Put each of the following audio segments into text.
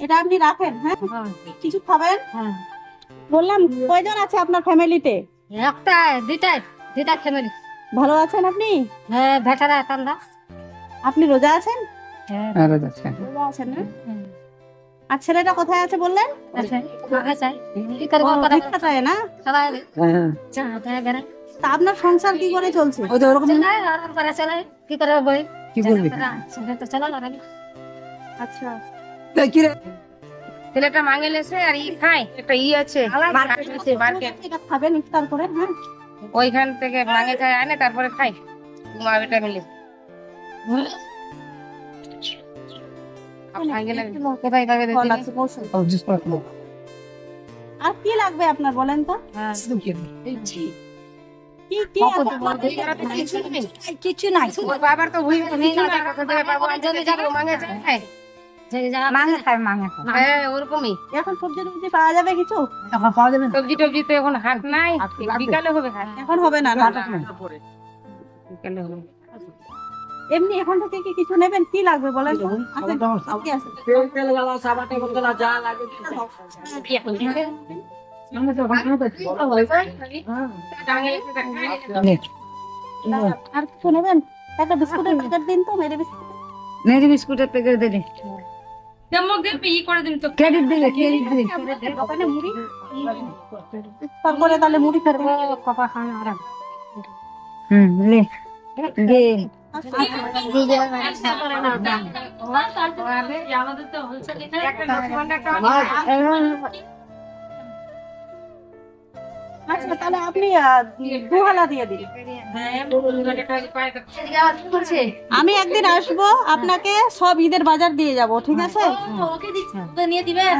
এটা আপনি রাখেন। হ্যাঁ, কিছু খাবেন? বললাম কয়জন আছে আপনার ফ্যামিলিতে? একটা দুইটা ফ্যামিলি। ভালো আছেন আপনি? হ্যাঁ, ভেটারা কান্দা। আপনি রোজা আছেন? হ্যাঁ, রোজা আছেন না? আর ছেলেটা কোথায় আছে বললেন? কি করবো? ভিক্ষা চায় না? সবাই বেড়ে তা আপনার সংসার কি করে চলছে? আরাম করে চলে। কি করে বই কি করবি? তো চলো না। আচ্ছা, ছেলেটা মাঙ্গেল এসে আর ই খায় একটা ই আছে মার্কেট, এটা খাবেন ইফতার করে। হ্যাঁ, ওইখান থেকে মাঙ্গে যায় আনে তারপরে খাই মা বেটা মিলে। কোথায় যাবে ফল আছে, পৌঁছে। আর কি লাগবে আপনার বলেন তো? কি কি আছে আপনার? কিছু নাই। বাবার তো ভুই কিছু না, কথা দেবে বাবা জমি যাবে মাঙ্গে যায়। হ্যাঁ, ওরকমই। এখন সবজি টবজি পাওয়া যাবে কিছু? সবজি টবজি তো এখন হাট নাই, বিকালে হবে হাট। এখন হবে না, না বিকালে হবে। এমনি এখন থেকে কি কিছু নেবেন? কি লাগবে বলেন তো? কি আছে? আর কিছু নেবেন? একটা বিস্কুটের প্যাকেট দিন তো, মেরে বিস্কুট। মেরি বিস্কুটের প্যাকেট দে দে। ক্রেডিট দিলে দোকানে মুড়ি তারপরে তাহলে মুড়ি খাবে। কপা খান আরাম। লে গে আচ্ছা, তাহলে আপনি দুহালা দিয়ে দিন। আমি একদিন আসবো, আপনাকে সব ঈদের বাজার দিয়ে যাব, ঠিক আছে? নিয়ে দিবেন।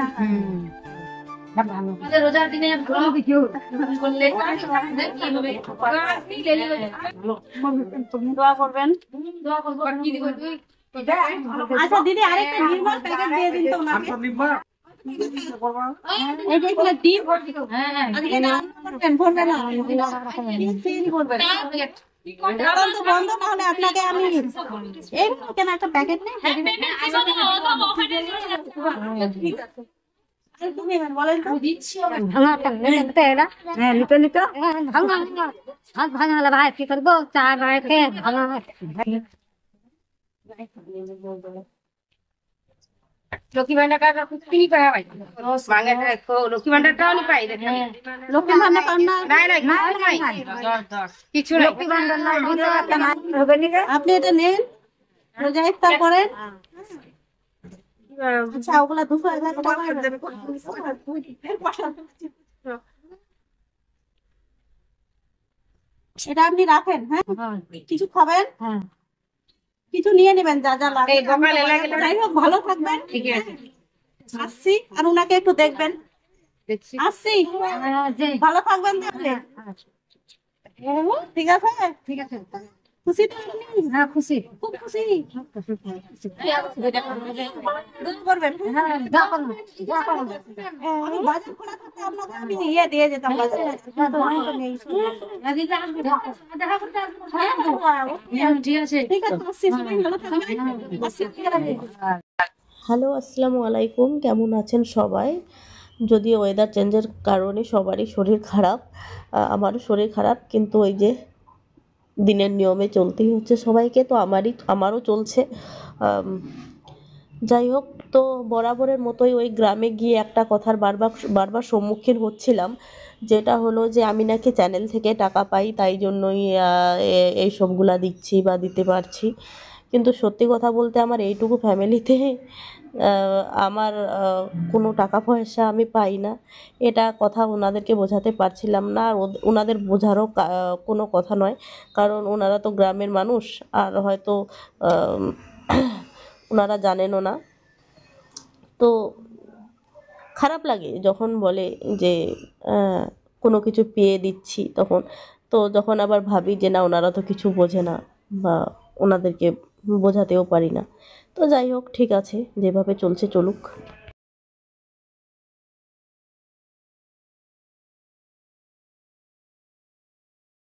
রোজার দিনে দোয়া করবেন। আচ্ছা দিদি, আরেকটা নির্মল প্যাকেট দিয়ে দিন তো ওনাকে। এই যে এগুলো ডিপ, আজকে নাম করবেন, ভরবেন না, সিল করবেন। এখন তো বন্ধ, না হলে আপনাকে আমি এই কেন একটা প্যাকেট নেই। আর কি নেবেন বলেন তো? ভাঙা ভাই কি করবো? চা ভাই খেয়ে ভাঙা লক্ষ্মী ভান্ডার কিছু নি পাই ভাই, মাঙ্গে লক্ষ্মী ভান্ডারটাও নি পাই। লক্ষ্মী ভান্ডার পান না? কিছু নাই। লক্ষ্মী ভান্ডার নাই হবে নি। আপনি এটা নেন, রোজা ইফতার করেন। আচ্ছা, ওগুলা 2,000 টাকা দেবে। এটা আপনি রাখেন। হ্যাঁ, কিছু খাবেন? কিছু নিয়ে নেবেন যা যা লাগে। যাই হোক, ভালো থাকবেন। ঠিক আছে, আসছি, আর উনাকে একটু দেখবেন। আসছি, ভালো থাকবেন তাহলে। ঠিক আছে, ঠিক আছে। খুশি তো আপনি? হ্যাঁ, খুশি। খুব খুশি। দোয়া করবেন। বাজার খোলা থাকতে আপনাকে আমি ইয়ে দিয়ে যেতাম বাজারে। কিন্তু আমি তো নেই। ঠিক আছে। ঠিক আছে, আসছি, সবাই ভালো থাকবেন। আসছি। হ্যালো, আসসালামু আলাইকুম। কেমন আছেন সবাই? যদিও ওয়েদার চেঞ্জের কারণে সবারই শরীর খারাপ, আমারও শরীর খারাপ, কিন্তু ওই যে দিনের নিয়মে চলতেই হচ্ছে সবাইকে, তো আমারও চলছে। যাই হোক, তো বরাবরের মতোই ওই গ্রামে গিয়ে একটা কথার বারবার সম্মুখীন হচ্ছিলাম, যেটা হলো যে আমি নাকি চ্যানেল থেকে টাকা পাই, তাই জন্যই এই সবগুলা দিচ্ছি বা দিতে পারছি। কিন্তু সত্যি কথা বলতে আমার এইটুকু ফ্যামিলিতে আমার কোনো টাকা পয়সা আমি পাই না। এটা কথা ওনাদেরকে বোঝাতে পারছিলাম না, আর ওনাদের বোঝারও কোনো কথা নয়, কারণ ওনারা তো গ্রামের মানুষ, আর হয়তো ওনারা জানেনও না। তো খারাপ লাগে যখন বলে যে কোনো কিছু পেয়ে দিচ্ছি, যখন আবার ভাবি যে না, ওনারা তো কিছু বোঝে না বা ওনাদেরকে বোঝাতেও পারি না। তো যাই হোক, ঠিক আছে, যেভাবে চলছে চলুক।